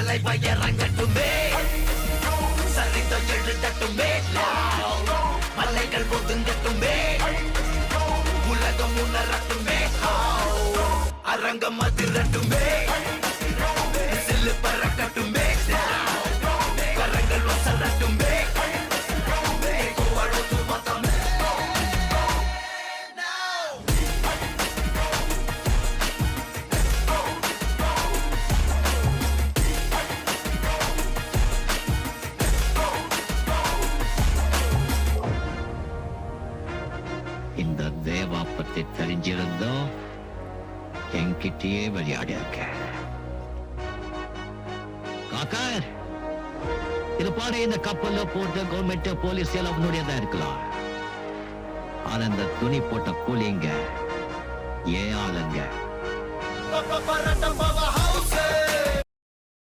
மலை இறங்கட்டுமே, சரிதம் எழுதட்டுமே, மலைகள் ஒதுங்கட்டுமே, உலகம் உணரட்டுமே, அரங்கம் அதிரட்டுமே, சில்லு பறக்கட்டுமே, கரங்கள் வசரட்டுமே. இந்த தேவா பத்தி தெரிஞ்சிருந்தோம் என்கிட்டயே விளையாடி இருக்க. காக்கா, இது பாரு, இந்த கப்பல்ல போட்ட கவர்மெண்ட் போலீஸ் எல்லாம் அவனுடையதான் இருக்கலாம். ஆனா இந்த துணி போட்ட கூலிங்க ஏன் ஆளுங்க.